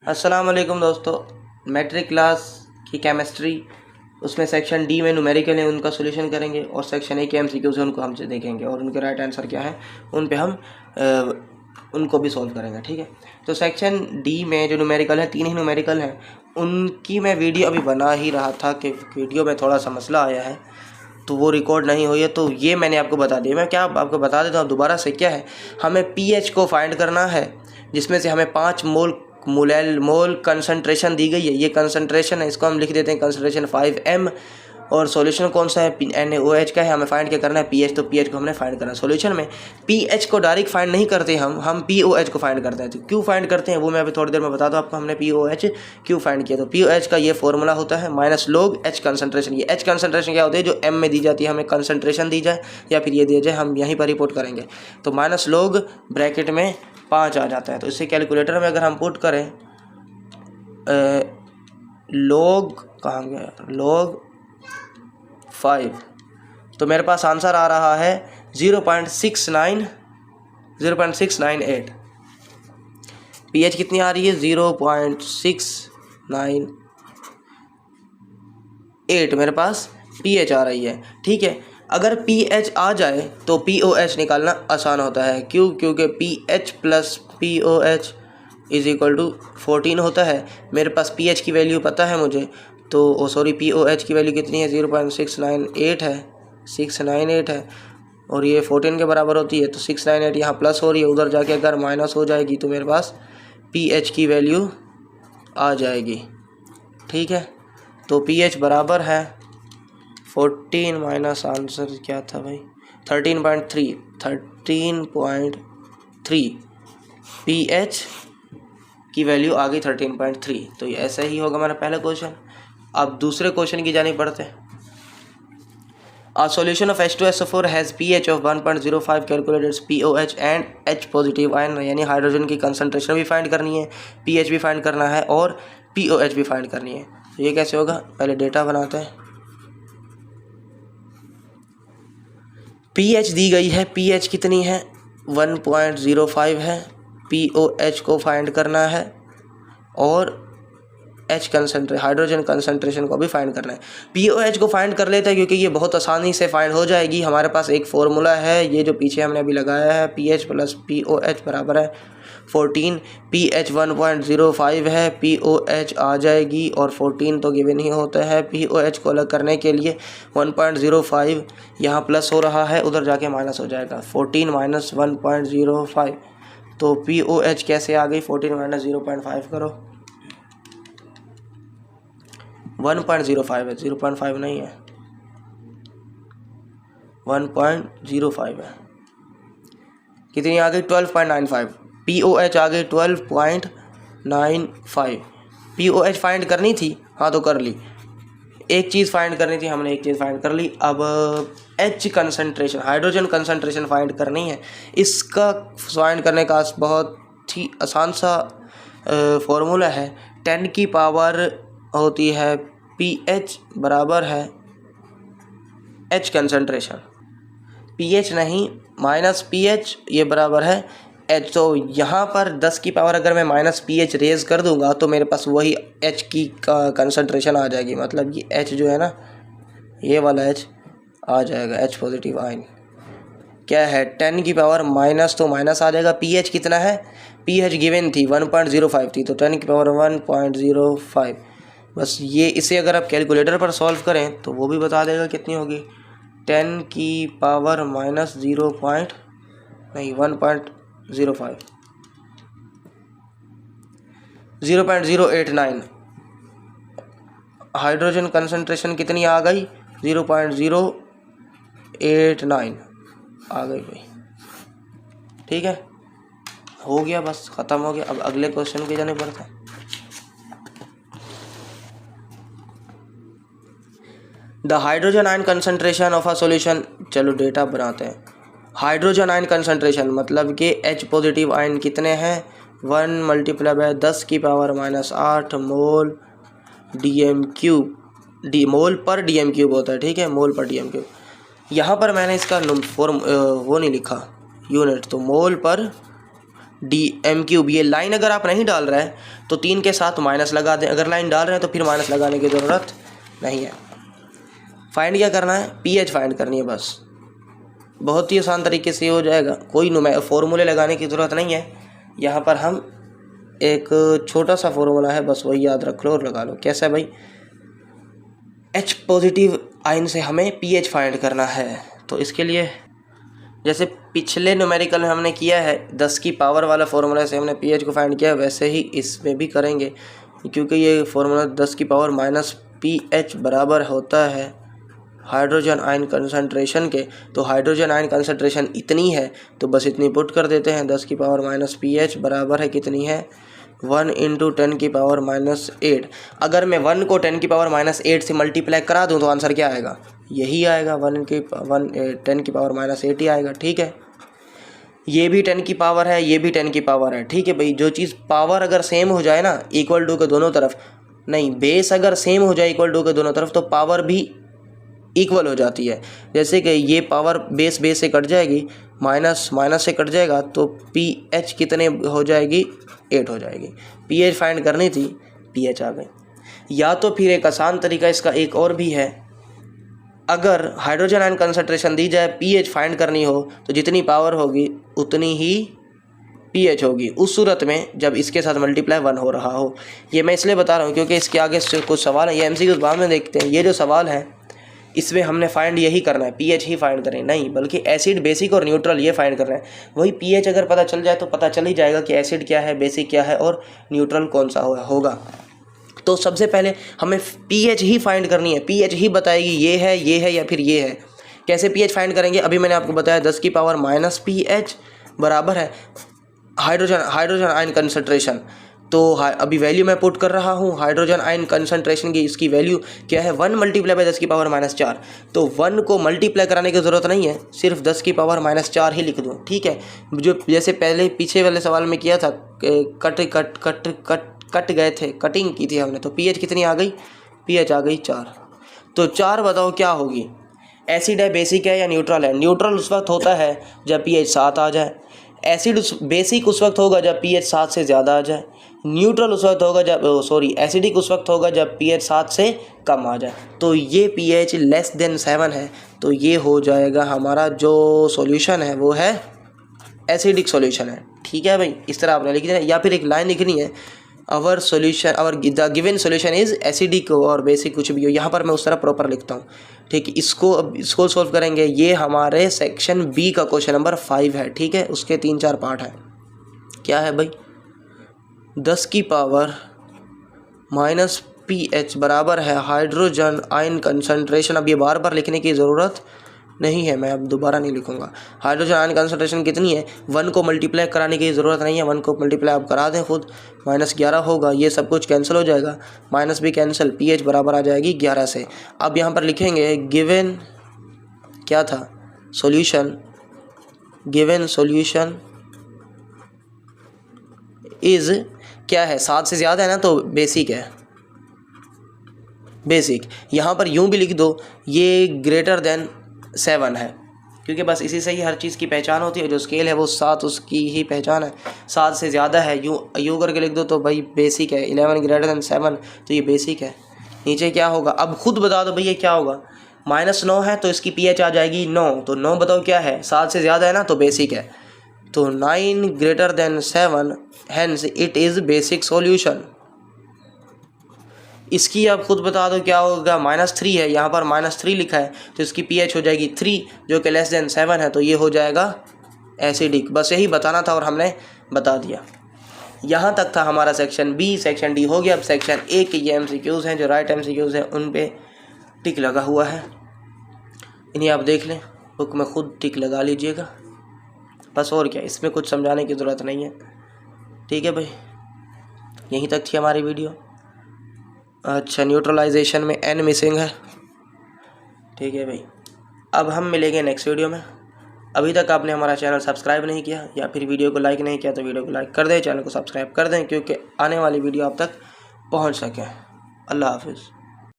अस्सलाम वालेकुम दोस्तों, मैट्रिक क्लास की केमिस्ट्री उसमें सेक्शन डी में न्यूमेरिकल है, उनका सॉल्यूशन करेंगे और सेक्शन ए के एमसीक्यूज़ हैं उनको हम देखेंगे और उनके राइट आंसर क्या है उन पे हम उनको भी सॉल्व करेंगे। ठीक है, तो सेक्शन डी में जो न्यूमेरिकल है, 3 ही न्यूमेरिकल हैं, उनकी मैं वीडियो अभी बना ही रहा था कि वीडियो में थोड़ा सा मसला आया है तो वो रिकॉर्ड नहीं हुई है, तो ये मैंने आपको बता दिया। मैं क्या आपको बता देता हूँ दोबारा से। क्या है, हमें पीएच को फाइंड करना है, जिसमें से हमें 5 मोल कंसंट्रेशन दी गई है। ये कंसंट्रेशन है, इसको हम लिख देते हैं कंसंट्रेशन 5m। और सॉल्यूशन कौन सा है, NaOH का है। हमें फाइंड क्या करना है, पीएच। तो पीएच को हमने फाइंड करना है। सॉल्यूशन में पीएच को डायरेक्ट फाइंड नहीं करते हम पीओएच को फाइंड करते हैं। तो क्यों फाइंड करते हैं वो मैं अभी थोड़ी देर में बता दूँ आपको। हमने पीओएच क्यों फाइंड किया, तो पीओएच का ये फॉर्मूला होता है माइनस log H कंसंट्रेशन। ये H कंसंट्रेशन क्या होती है, जो M में दी जाती है, हमें कंसंट्रेशन दी जाए या फिर ये दिया जाए, हम यहीं पर रिपोर्ट करेंगे। तो माइनस log ब्रैकेट में 5 आ जाता है। तो इससे कैलकुलेटर में अगर हम पुट करें log कहाँ गया, log 5, तो मेरे पास आंसर आ रहा है 0.698। पीएच कितनी आ रही है, 0.698 मेरे पास पीएच आ रही है। ठीक है, अगर पीएच आ जाए तो पीओएच निकालना आसान होता है। क्यों, क्योंकि pH plus pOH is equal to 14 होता है। मेरे पास पीएच की वैल्यू पता है मुझे, तो पीओएच की वैल्यू कितनी है, 0.698 है और ये 14 के बराबर होती है। तो 698 यहाँ प्लस हो रही है, उधर जाके अगर माइनस हो जाएगी तो मेरे पास पीएच की वैल्यू आ जाएगी। ठीक है, तो पीएच बराबर है 14 माइनस आंसर क्या था भाई, 13.3 पीएच की वैल्यू आ गई 13.3। तो ये ऐसा ही होगा हमारा पहला क्वेश्चन। अब दूसरे क्वेश्चन की जानी पड़ते हैं। A solution of H2SO4 has pH of 1.05, calculate its POH and H positive ion, यानी हाइड्रोजन की कंसंट्रेशन भी फाइंड करनी है, pH भी फाइंड करना है और POH भी फाइंड करनी है। तो ये कैसे होगा, पहले डेटा बनाते हैं। pH दी गई है, pH कितनी है, 1.05 है। POH को फाइंड करना है और हाइड्रोजन कंसंट्रेशन को भी फाइंड करना है। पीओएच को फाइंड कर लेते हैं क्योंकि ये बहुत आसानी से फाइंड हो जाएगी। हमारे पास एक फॉर्मूला है, ये जो पीछे हमने अभी लगाया है, पीएच प्लस पीओएच बराबर है 14। पीएच 1.05 है, पीओएच आ जाएगी और 14 तो गिवन ही होता है। पीओएच को अलग करने के लिए 1.05 यहाँ प्लस हो रहा है, उधर जाके माइनस हो जाएगा, 14 माइनस 1.05। तो पीओएच कैसे आ गई, 14 माइनस 0.5 करो, 1.05 है, 0.5 नहीं है, 1.05 है। कितनी आ गई, 12.95। पीओएच आ गई 12.95। पीओएच फाइंड करनी थी, हाँ तो कर ली। एक चीज़ फाइंड करनी थी, हमने एक चीज़ फाइंड कर ली। अब H concentration, hydrogen concentration find करनी है। इसका फाइंड करने का बहुत ही आसान सा फॉर्मूला है। 10 की पावर होती है pH बराबर है H कंसंट्रेशन, pH नहीं माइनस pH, ये बराबर है H। तो यहाँ पर 10 की पावर अगर मैं माइनस pH रेज कर दूंगा तो मेरे पास वही H की कंसंट्रेशन आ जाएगी। मतलब ये H जो है ना, ये वाला H आ जाएगा, H पॉजिटिव आयन। क्या है, 10 की पावर माइनस, तो माइनस आ जाएगा। pH कितना है, pH गिवन थी 1.05 थी, तो 10 की पावर 1.05। बस ये, इसे अगर आप कैलकुलेटर पर सॉल्व करें तो वो भी बता देगा कितनी होगी, 10 की पावर माइनस 1.05, 0.089। हाइड्रोजन कंसंट्रेशन कितनी आ गई, 0.089 आ गई भाई। ठीक है, हो गया, बस ख़त्म हो गया। अब अगले क्वेश्चन पे जाने पड़ता है। The hydrogen ion concentration of a solution, चलो डेटा बनाते हैं। हाइड्रोजन आयन कंसंट्रेशन मतलब कि H पॉजिटिव आयन कितने हैं, 1 मल्टीप्लाई बाय 10 की पावर माइनस 8 मोल DM क्यूब, मोल पर DM क्यूब होता है। ठीक है, मोल पर DM क्यूब। यहाँ पर मैंने इसका वो नहीं लिखा यूनिट, तो मोल पर DM3। ये लाइन अगर आप नहीं डाल रहे हैं तो 3 के साथ माइनस लगा दें, अगर लाइन डाल रहे हैं तो फिर माइनस लगाने की ज़रूरत नहीं है। फाइंड क्या करना है, PH फाइंड करनी है बस, बहुत ही आसान तरीके से हो जाएगा, कोई फॉर्मूले लगाने की ज़रूरत नहीं है। यहाँ पर हम एक छोटा सा फॉर्मूला है बस वही याद रख लो और लगा लो। कैसा है भाई, H पॉजिटिव आयन से हमें PH फाइंड करना है। तो इसके लिए जैसे पिछले न्यूमेरिकल में हमने किया है 10 की पावर वाला फॉर्मूला से हमने PH को फाइंड किया, वैसे ही इसमें भी करेंगे, क्योंकि ये फॉर्मूला 10 की पावर माइनस PH बराबर होता है हाइड्रोजन आयन कंसंट्रेशन के। तो हाइड्रोजन आयन कंसंट्रेशन इतनी है तो बस इतनी पुट कर देते हैं। 10 की पावर माइनस PH बराबर है कितनी है, 1 × 10 की पावर -8। अगर मैं 1 को 10 की पावर -8 से मल्टीप्लाई करा दूं तो आंसर क्या आएगा, यही आएगा, 10 की पावर -8 ही आएगा। ठीक है, ये भी 10 की पावर है, ये भी 10 की पावर है। ठीक है भाई, जो चीज़ पावर अगर सेम हो जाए ना, इक्वल टू के दोनों तरफ, नहीं बेस अगर सेम हो जाए इक्वल टू के दोनों तरफ, तो पावर भी इक्वल हो जाती है। जैसे कि ये पावर बेस से कट जाएगी, माइनस से कट जाएगा, तो PH कितने हो जाएगी, 8 हो जाएगी। PH फाइंड करनी थी, PH आ गई। या तो फिर एक आसान तरीका इसका एक और भी है, अगर हाइड्रोजन आयन कंसंट्रेशन दी जाए, PH फाइंड करनी हो, तो जितनी पावर होगी उतनी ही PH होगी, उस सूरत में जब इसके साथ मल्टीप्लाई 1 हो रहा हो। ये मैं इसलिए बता रहा हूँ क्योंकि इसके आगे कुछ सवाल है, ये MCQ बाद में देखते हैं। ये जो सवाल है इसमें हमने फाइंड यही करना है, PH ही फाइंड करें, नहीं बल्कि एसिड, बेसिक और न्यूट्रल ये फाइंड करना है। वही PH अगर पता चल जाए तो पता चल ही जाएगा कि एसिड क्या है, बेसिक क्या है और न्यूट्रल कौन सा होगा। तो सबसे पहले हमें PH ही फाइंड करनी है, PH ही बताएगी ये है या फिर ये है। कैसे PH फाइंड करेंगे, अभी मैंने आपको बताया 10 की पावर -PH बराबर है हाइड्रोजन आयन कंसंट्रेशन। तो अभी वैल्यू मैं पुट कर रहा हूँ हाइड्रोजन आयन कंसंट्रेशन की, इसकी वैल्यू क्या है, 1 × 10 की पावर -4। तो 1 को मल्टीप्लाई कराने की ज़रूरत नहीं है, सिर्फ 10 की पावर -4 ही लिख दूँ। ठीक है, जो जैसे पहले पीछे वाले सवाल में किया था, कट गए थे, कटिंग की थी हमने, तो PH कितनी आ गई, PH आ गई 4। तो 4 बताओ क्या होगी, एसिड है, बेसिक है या न्यूट्रल है। न्यूट्रल उस वक्त होता है जब PH 7 आ जाए, एसिड बेसिक उस वक्त होगा जब PH 7 से ज़्यादा आ जाए, न्यूट्रल उस वक्त होगा एसिडिक उस वक्त होगा जब PH 7 से कम आ जाए। तो ये PH <7 है, तो ये हो जाएगा हमारा जो सॉल्यूशन है वो है एसिडिक सॉल्यूशन है। ठीक है भाई, इस तरह आपने लिख देना, या फिर एक लाइन लिखनी है, our the given solution is acidic और बेसिक, कुछ भी हो। यहाँ पर मैं उस तरह प्रॉपर लिखता हूँ। ठीक है, इसको सॉल्व करेंगे। ये हमारे सेक्शन B का क्वेश्चन नंबर 5 है। ठीक है, उसके 3-4 पार्ट हैं। क्या है भाई, 10 की पावर -PH बराबर है हाइड्रोजन आयन कंसंट्रेशन। अब ये बार बार लिखने की ज़रूरत नहीं है, मैं अब दोबारा नहीं लिखूंगा। हाइड्रोजन आयन कंसंट्रेशन कितनी है, 1 को मल्टीप्लाई कराने की ज़रूरत नहीं है, 1 को मल्टीप्लाई आप करा दें खुद, -11 होगा, ये सब कुछ कैंसिल हो जाएगा, माइनस भी कैंसिल, PH बराबर आ जाएगी 11 से। अब यहाँ पर लिखेंगे गिवन क्या था, सॉल्यूशन, गिवन सॉल्यूशन इज़ क्या है, 7 से ज़्यादा है ना, तो बेसिक है, बेसिक। यहाँ पर यूँ भी लिख दो, ये > 7 है, क्योंकि बस इसी से ही हर चीज़ की पहचान होती है। जो स्केल है वो 7, उसकी ही पहचान है, 7 से ज़्यादा है, यूँ करके लिख दो तो भाई बेसिक है। 11 > 7 तो ये बेसिक है। नीचे क्या होगा, अब खुद बता दो भैया क्या होगा, -9 है तो इसकी PH आ जाएगी 9, तो 9 बताओ क्या है, 7 से ज़्यादा है ना, तो बेसिक है। तो 9 > 7 hence it is basic solution. इसकी आप खुद बता दो क्या होगा, -3 है, यहाँ पर -3 लिखा है, तो इसकी PH हो जाएगी 3, जो कि <7 है, तो ये हो जाएगा एसिडिक। बस यही बताना था और हमने बता दिया। यहाँ तक था हमारा सेक्शन B। सेक्शन D हो गया। अब सेक्शन A के ये MCQs हैं, जो राइट MCQs हैं, उन पे टिक लगा हुआ है, इन्हें आप देख लें, बुक में खुद टिक लगा लीजिएगा, बस। और क्या, इसमें कुछ समझाने की ज़रूरत नहीं है। ठीक है भाई, यहीं तक थी हमारी वीडियो। अच्छा, न्यूट्रलाइजेशन में N मिसिंग है। ठीक है भाई, अब हम मिलेंगे नेक्स्ट वीडियो में। अभी तक आपने हमारा चैनल सब्सक्राइब नहीं किया या फिर वीडियो को लाइक नहीं किया तो वीडियो को लाइक कर दें, चैनल को सब्सक्राइब कर दें, क्योंकि आने वाली वीडियो आप तक पहुंच सके। अल्लाह हाफिज़।